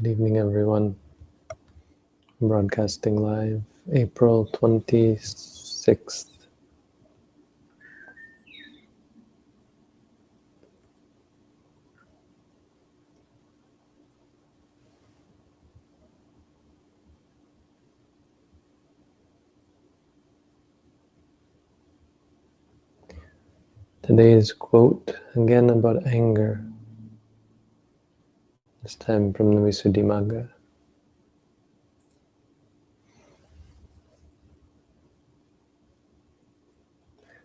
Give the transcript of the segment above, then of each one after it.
evening, everyone. I'm broadcasting live, April 26th. Today's quote, again about anger, this time from the Visuddhimagga.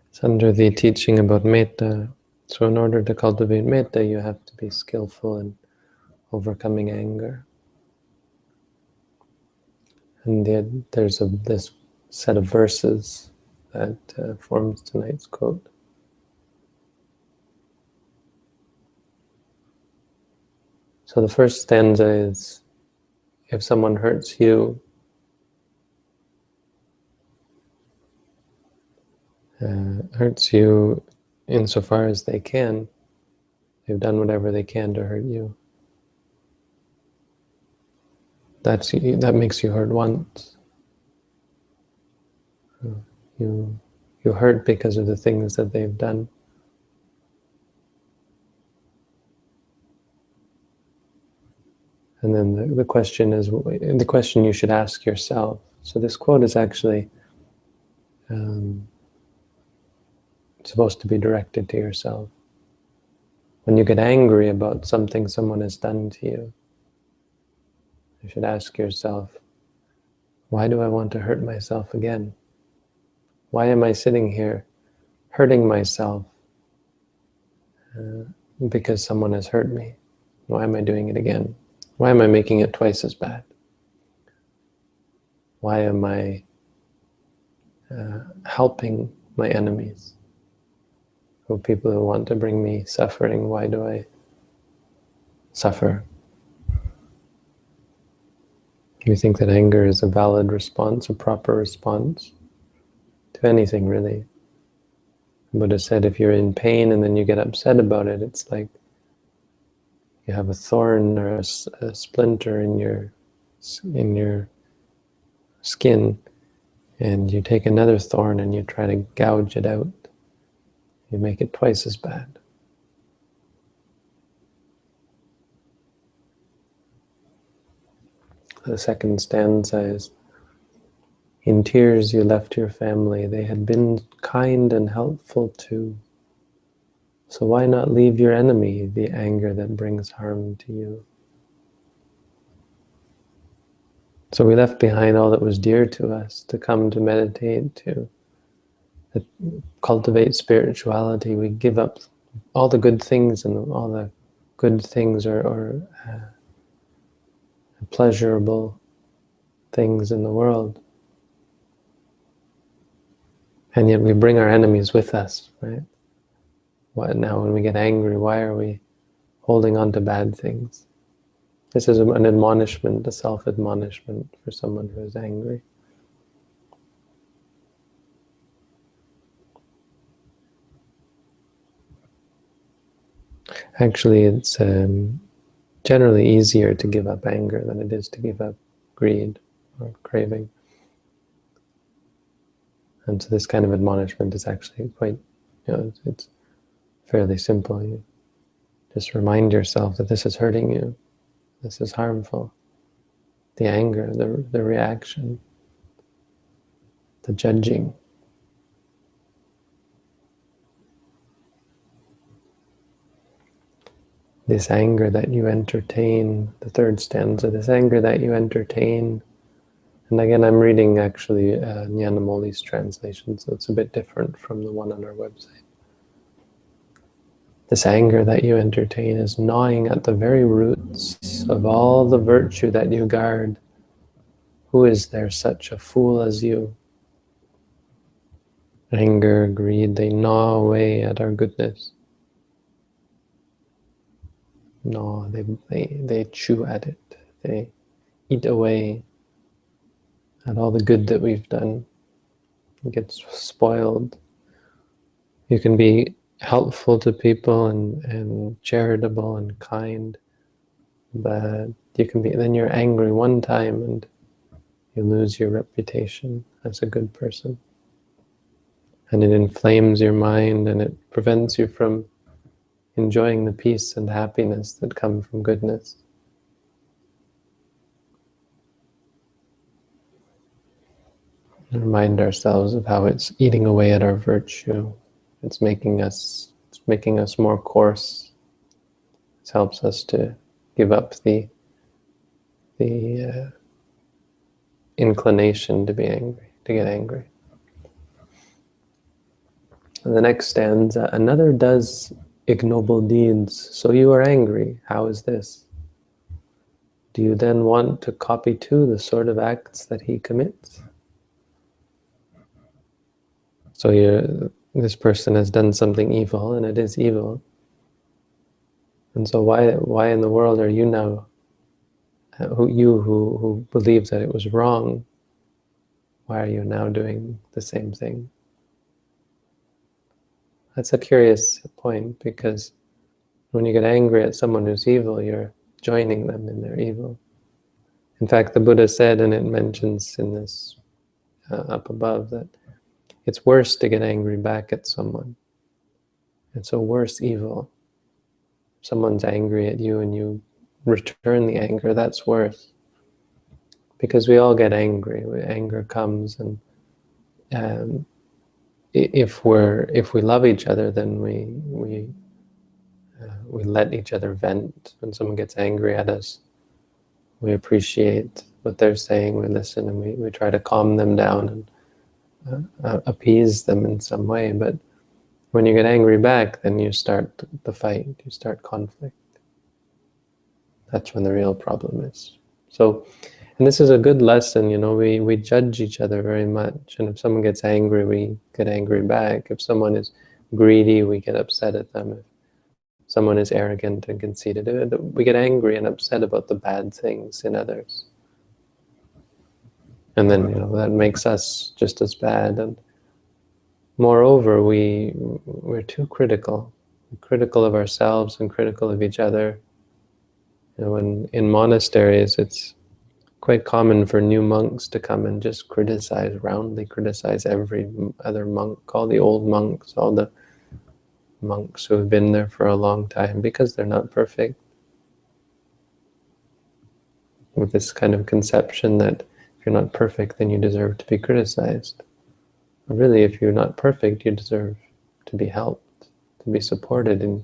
It's under the teaching about metta. So in order to cultivate metta, you have to be skillful in overcoming anger. And yet there's this set of verses that forms tonight's quote. So the first stanza is, if someone hurts you, insofar as they can, they've done whatever they can to hurt you. That makes you hurt once. You hurt because of the things that they've done. And then the question is, the question you should ask yourself. So this quote is actually supposed to be directed to yourself. When you get angry about something someone has done to you, you should ask yourself, why do I want to hurt myself again? Why am I sitting here hurting myself because someone has hurt me? Why am I doing it again? Why am I making it twice as bad? Why am I helping my enemies? Or people who want to bring me suffering, why do I suffer? We think that anger is a valid response, a proper response to anything, really. The Buddha said if you're in pain and then you get upset about it, it's like you have a thorn or a splinter in your skin, and you take another thorn and you try to gouge it out. You make it twice as bad. The second stanza is, in tears you left your family. They had been kind and helpful too. So why not leave your enemy the anger that brings harm to you? So we left behind all that was dear to us to come to meditate, to cultivate spirituality. We give up all the good things, and all the good things or pleasurable things in the world. And yet we bring our enemies with us, right? Now when we get angry, why are we holding on to bad things? This is an admonishment, a self-admonishment for someone who is angry. Actually, it's generally easier to give up anger than it is to give up greed or craving. And so this kind of admonishment is actually quite, it's fairly simple. You just remind yourself that this is hurting you, this is harmful. The anger, the reaction, the judging. This anger that you entertain, the third stanza, this anger that you entertain. And again, I'm reading actually Nyanamoli's translation, so it's a bit different from the one on our website. This anger that you entertain is gnawing at the very roots of all the virtue that you guard. Who is there such a fool as you? Anger, greed, they gnaw away at our goodness. No, they chew at it. They eat away at all the good that we've done. It gets spoiled. You can be helpful to people and charitable and kind, But you can be, then you're angry one time and you lose your reputation as a good person. And it inflames your mind and it prevents you from enjoying the peace and happiness that come from goodness. And remind ourselves of how it's eating away at our virtue. It's making us more coarse. It helps us to give up the inclination to be angry, to get angry. And the next stanza, another does ignoble deeds, so you are angry. How is this? Do you then want to copy too the sort of acts that he commits? So this person has done something evil, and it is evil. And so why in the world are you now, who believed that it was wrong, why are you now doing the same thing? That's a curious point, because when you get angry at someone who's evil, you're joining them in their evil. In fact, the Buddha said, and it mentions in this up above, that it's worse to get angry back at someone. It's a worse evil. Someone's angry at you and you return the anger, that's worse. Because we all get angry. Anger comes, and if we love each other, then we let each other vent. When someone gets angry at us, we appreciate what they're saying, we listen, and we try to calm them down and appease them in some way. But when you get angry back, then you start the fight, you start conflict. That's when the real problem is. So, and this is a good lesson, we judge each other very much, and if someone gets angry, we get angry back. If someone is greedy, we get upset at them. If someone is arrogant and conceited, we get angry and upset about the bad things in others. And then, that makes us just as bad. And moreover, we're too critical of ourselves and critical of each other. In monasteries, it's quite common for new monks to come and just roundly criticize every other monk, all the old monks, all the monks who have been there for a long time, because they're not perfect. With this kind of conception that if you're not perfect, then you deserve to be criticized. But really, if you're not perfect, you deserve to be helped, to be supported and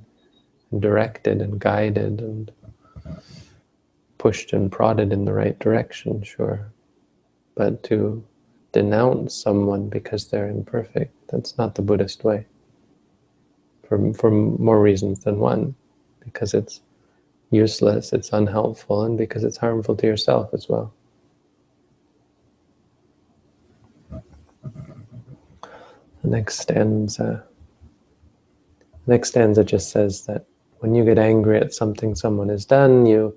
directed and guided and pushed and prodded in the right direction, sure. But to denounce someone because they're imperfect, that's not the Buddhist way. For more reasons than one. Because it's useless, it's unhelpful, and because it's harmful to yourself as well. The next stanza just says that when you get angry at something someone has done, you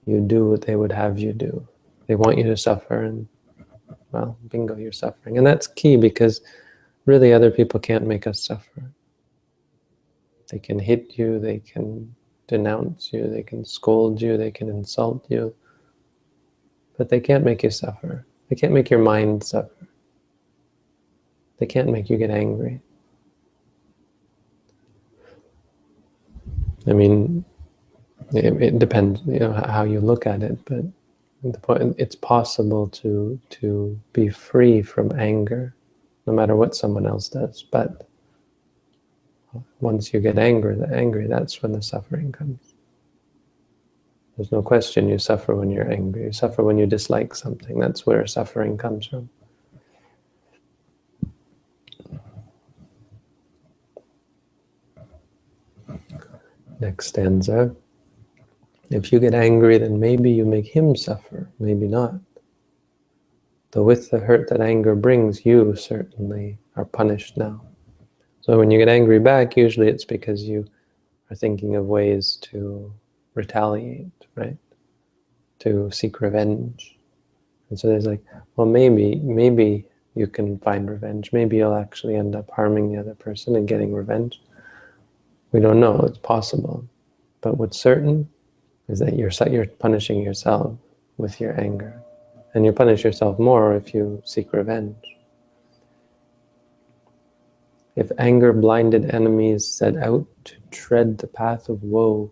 do what they would have you do. They want you to suffer, and well, bingo, you're suffering. And that's key, because really other people can't make us suffer. They can hit you, they can denounce you, they can scold you, they can insult you, but they can't make you suffer. They can't make your mind suffer. They can't make you get angry. I mean, it depends, how you look at it, but the point, it's possible to be free from anger, no matter what someone else does. But once you get angry, that's when the suffering comes. There's no question you suffer when you're angry. You suffer when you dislike something. That's where suffering comes from. Next stanza. If you get angry, then maybe you make him suffer, maybe not. Though with the hurt that anger brings, you certainly are punished now. So when you get angry back, usually it's because you are thinking of ways to retaliate, right? To seek revenge. And so there's like, well, maybe you can find revenge. Maybe you'll actually end up harming the other person and getting revenge. We don't know, it's possible. But what's certain is that you're punishing yourself with your anger. And you punish yourself more if you seek revenge. If anger-blinded enemies set out to tread the path of woe,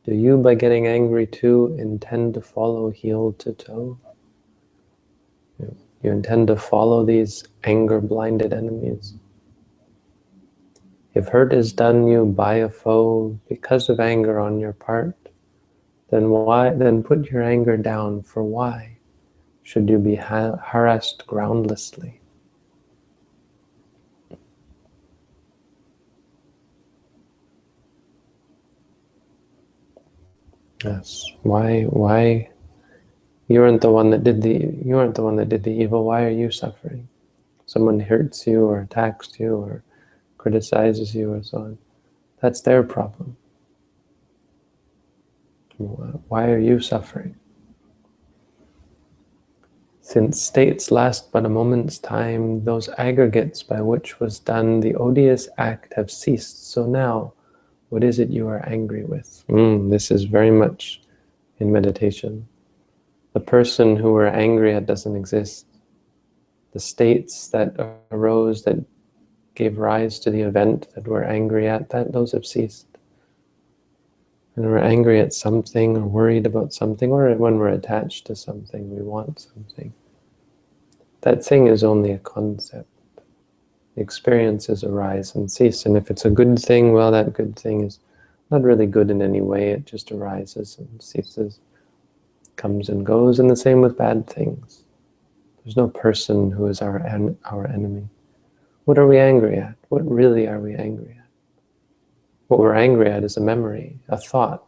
do you, by getting angry too, intend to follow heel to toe? You intend to follow these anger-blinded enemies. If hurt is done you by a foe because of anger on your part, then put your anger down, for why should you be harassed groundlessly? Yes. Why you aren't the one that did the evil. Why are you suffering? Someone hurts you or attacks you or criticizes you or so on. That's their problem. Why are you suffering? Since states last but a moment's time, those aggregates by which was done the odious act have ceased. So now, what is it you are angry with? This is very much in meditation. The person who we're angry at doesn't exist. The states that arose, that gave rise to the event that we're angry at, those have ceased. And we're angry at something or worried about something, or when we're attached to something, we want something. That thing is only a concept. The experiences arise and cease, and if it's a good thing, well, that good thing is not really good in any way. It just arises and ceases, comes and goes, and the same with bad things. There's no person who is our enemy. What are we angry at? What really are we angry at? What we're angry at is a memory, a thought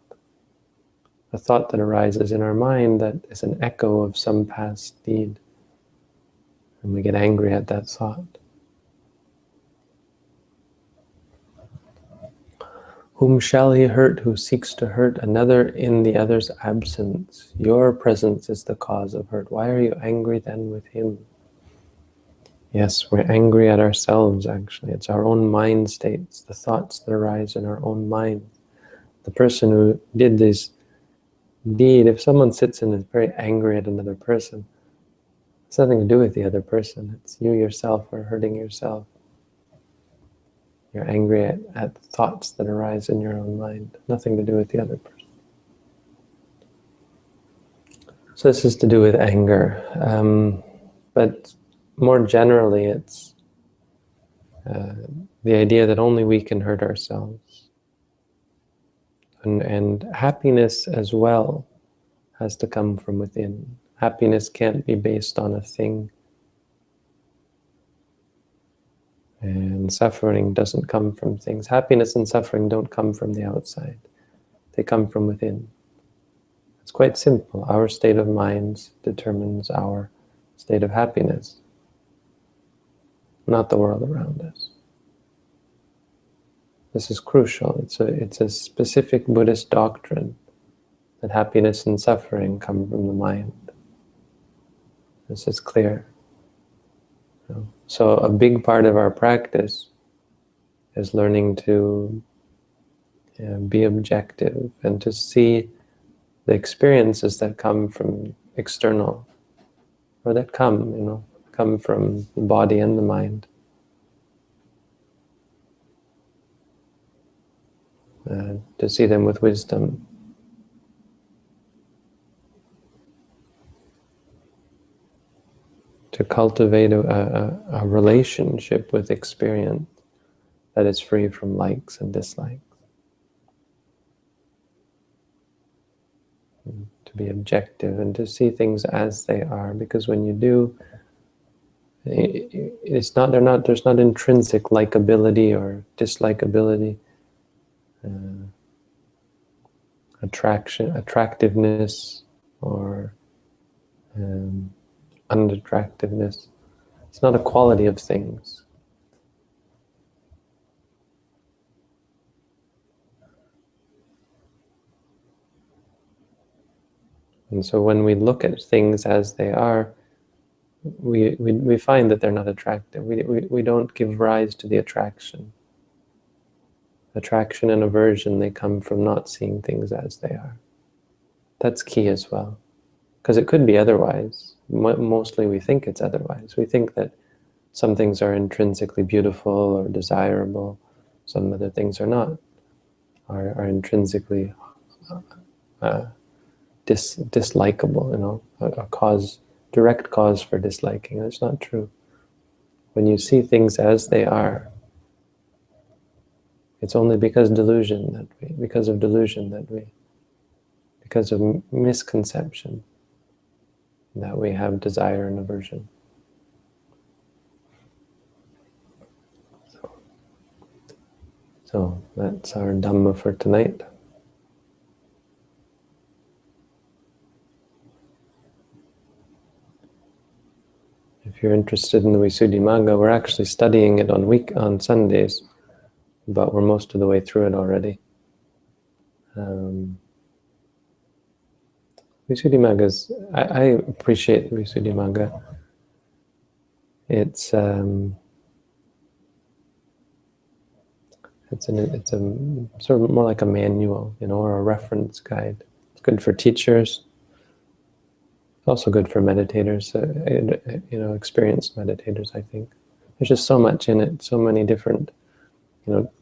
that arises in our mind that is an echo of some past deed. And we get angry at that thought. Whom shall he hurt who seeks to hurt another in the other's absence? Your presence is the cause of hurt. Why are you angry then with him? Yes, we're angry at ourselves, actually. It's our own mind states, the thoughts that arise in our own mind. The person who did this deed, if someone sits and is very angry at another person, it's nothing to do with the other person. It's you yourself are hurting yourself. You're angry at thoughts that arise in your own mind. Nothing to do with the other person. So this is to do with anger. But more generally, it's the idea that only we can hurt ourselves. And happiness as well has to come from within. Happiness can't be based on a thing. And suffering doesn't come from things. Happiness and suffering don't come from the outside. They come from within. It's quite simple. Our state of mind determines our state of happiness, not the world around us. This is crucial. It's a specific Buddhist doctrine that happiness and suffering come from the mind. This is clear. So a big part of our practice is learning to be objective and to see the experiences that come from external, or that come from the body and the mind. To see them with wisdom. To cultivate a relationship with experience that is free from likes and dislikes. To be objective and to see things as they are, because when you do, there's not intrinsic likability or dislikability, attractiveness or unattractiveness. It's not a quality of things. And so when we look at things as they are, we find that they're not attractive. We don't give rise to the attraction. Attraction and aversion, they come from not seeing things as they are. That's key as well. Because it could be otherwise. Mostly we think it's otherwise. We think that some things are intrinsically beautiful or desirable, some other things are not, are intrinsically dislikable, a direct cause for disliking. That's not true. When you see things as they are, it's only because of delusion because of misconception, that we have desire and aversion. So that's our Dhamma for tonight. If you're interested in the Visuddhimagga, we're actually studying it on Sundays, but we're most of the way through it already. Visuddhimagga is, I appreciate the Visuddhimagga. It's a sort of more like a manual, or a reference guide. It's good for teachers. Also good for meditators, experienced meditators, I think. There's just so much in it, so many different,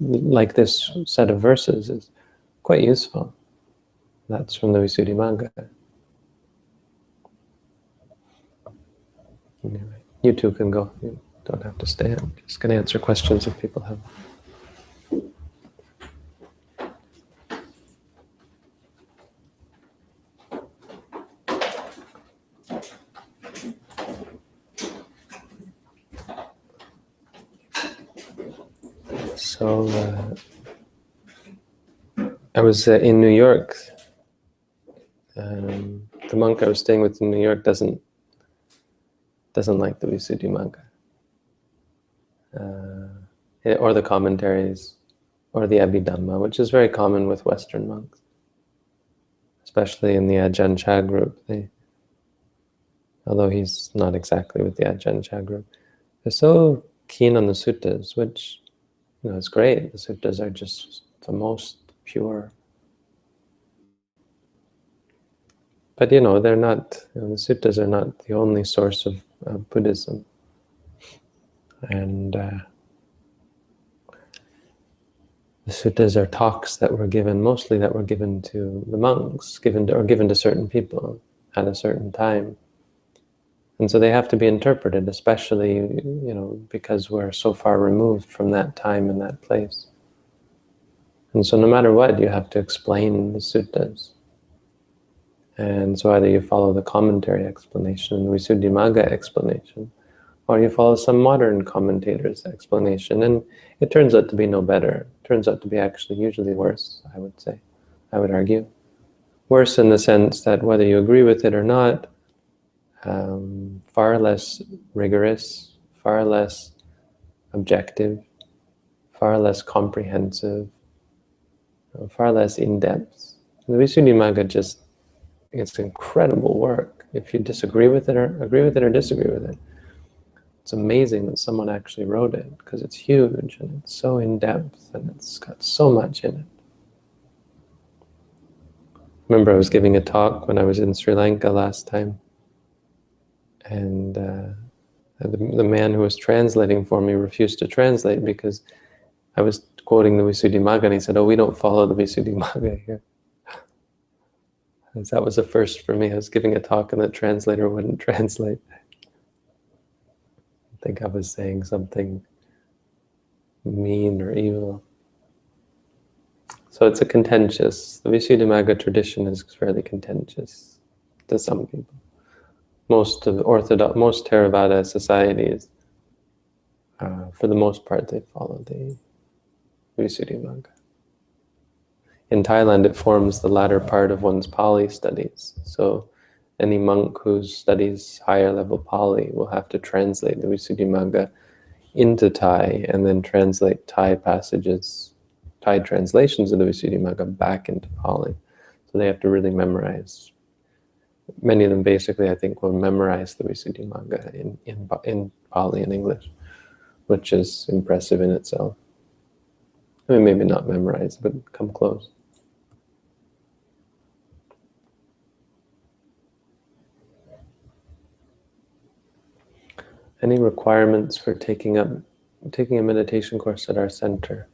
like this set of verses is quite useful. That's from the Visuddhimagga. Anyway, you two can go. You don't have to stay. I'm just going to answer questions if people have. So I was in New York. The monk I was staying with in New York doesn't like the Visuddhimagga, or the commentaries, or the Abhidhamma, which is very common with Western monks, especially in the Ajahn Chah group. Although he's not exactly with the Ajahn Chah group, they're so keen on the suttas, which is great. The suttas are just the most pure. But they're not. The suttas are not the only source of Buddhism, and the suttas are talks that were given, mostly that were given to the monks, given to certain people at a certain time, and so they have to be interpreted, especially because we're so far removed from that time and that place. And so, no matter what, you have to explain the suttas. And so either you follow the commentary explanation, the Visuddhimagga explanation, or you follow some modern commentator's explanation, and it turns out to be no better. It turns out to be actually usually worse, I would argue. Worse in the sense that whether you agree with it or not, far less rigorous, far less objective, far less comprehensive, far less in-depth. The Visuddhimagga it's incredible work. If you disagree with it or agree with it or disagree with it, it's amazing that someone actually wrote it, because it's huge and it's so in-depth and it's got so much in it. Remember, I was giving a talk when I was in Sri Lanka last time, and the man who was translating for me refused to translate because I was quoting the Visuddhimagga, and he said, "Oh, we don't follow the Visuddhimagga here." That was a first for me. I was giving a talk and the translator wouldn't translate. I think I was saying something mean or evil. So it's the Visuddhimagga tradition is fairly contentious to some people. Most Theravada societies, for the most part, they follow the Visuddhimagga. In Thailand, it forms the latter part of one's Pali studies. So any monk who studies higher level Pali will have to translate the Visuddhimagga into Thai and then translate Thai translations of the Visuddhimagga back into Pali. So they have to really memorize. Many of them basically, I think, will memorize the Visuddhimagga in Pali and English, which is impressive in itself. I mean, maybe not memorize, but come close. Any requirements for taking a meditation course at our center?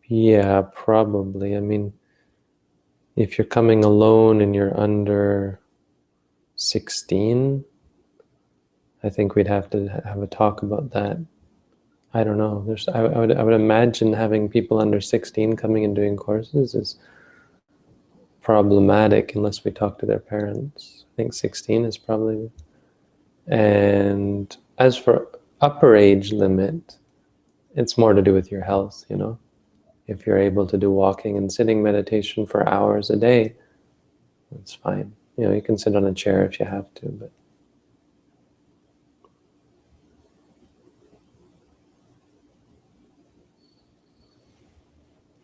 Yeah, probably. I mean, if you're coming alone and you're under 16, I think we'd have to have a talk about that. I don't know. I would imagine having people under 16 coming and doing courses is problematic unless we talk to their parents. I think 16 is probably. And as for upper age limit, it's more to do with your health, you know. If you're able to do walking and sitting meditation for hours a day, that's fine. You know, you can sit on a chair if you have to, but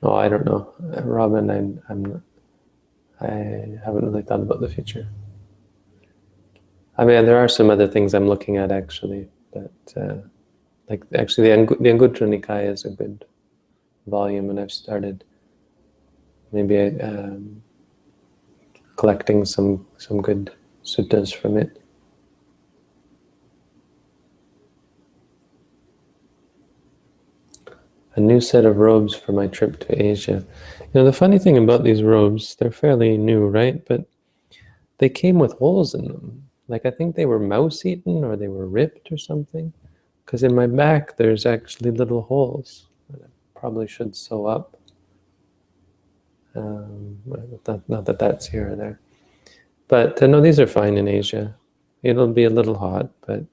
oh, I don't know, Robin. I haven't really thought about the future. I mean, there are some other things I'm looking at actually, but like actually the Anguttara Nikaya is a good volume, and I've started maybe collecting some good suttas from it. A new set of robes for my trip to Asia. You know, the funny thing about these robes, they're fairly new, right? But they came with holes in them. Like I think they were mouse-eaten or they were ripped or something. Because in my back, there's actually little holes that I probably should sew up. Not that that's here or there. But no, these are fine in Asia. It'll be a little hot, but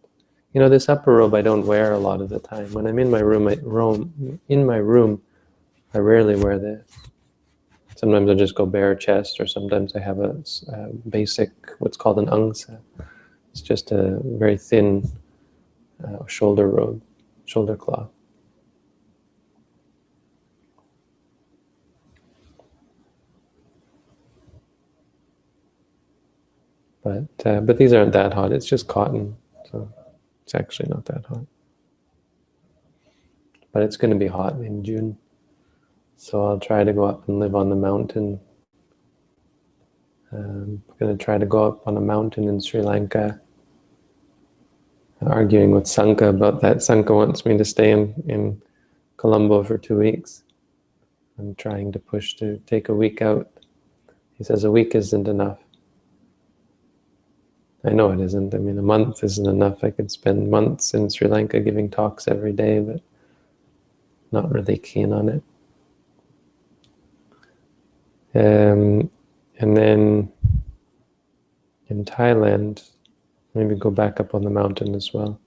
you know, this upper robe I don't wear a lot of the time. When I'm in my room, I rarely wear this. Sometimes I just go bare chest, or sometimes I have a basic, what's called an angsa. It's just a very thin shoulder robe, shoulder cloth. But these aren't that hot. It's just cotton, so it's actually not that hot. But it's going to be hot in June, so I'll try to go up and live on the mountain. I'm going to try to go up on a mountain in Sri Lanka, arguing with Sanka about that. Sanka wants me to stay in Colombo for 2 weeks. I'm trying to push to take a week out. He says a week isn't enough. I know it isn't. I mean, a month isn't enough. I could spend months in Sri Lanka giving talks every day, but not really keen on it. And then in Thailand, maybe go back up on the mountain as well.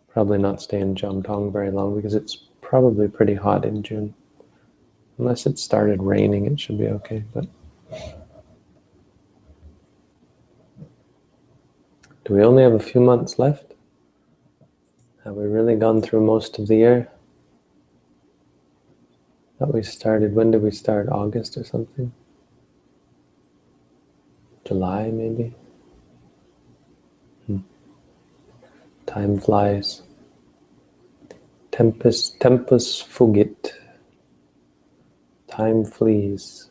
Probably not stay in Jamtong very long because it's probably pretty hot in June. Unless it started raining, it should be okay. But do we only have a few months left? Have we really gone through most of the year? Thought we started, when did we start? August or something? July, maybe? Time flies. Tempus fugit. Time flees.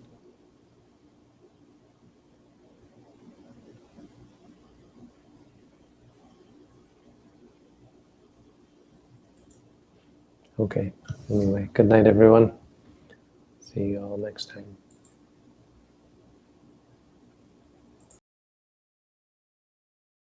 Okay, anyway, good night everyone. See you all next time.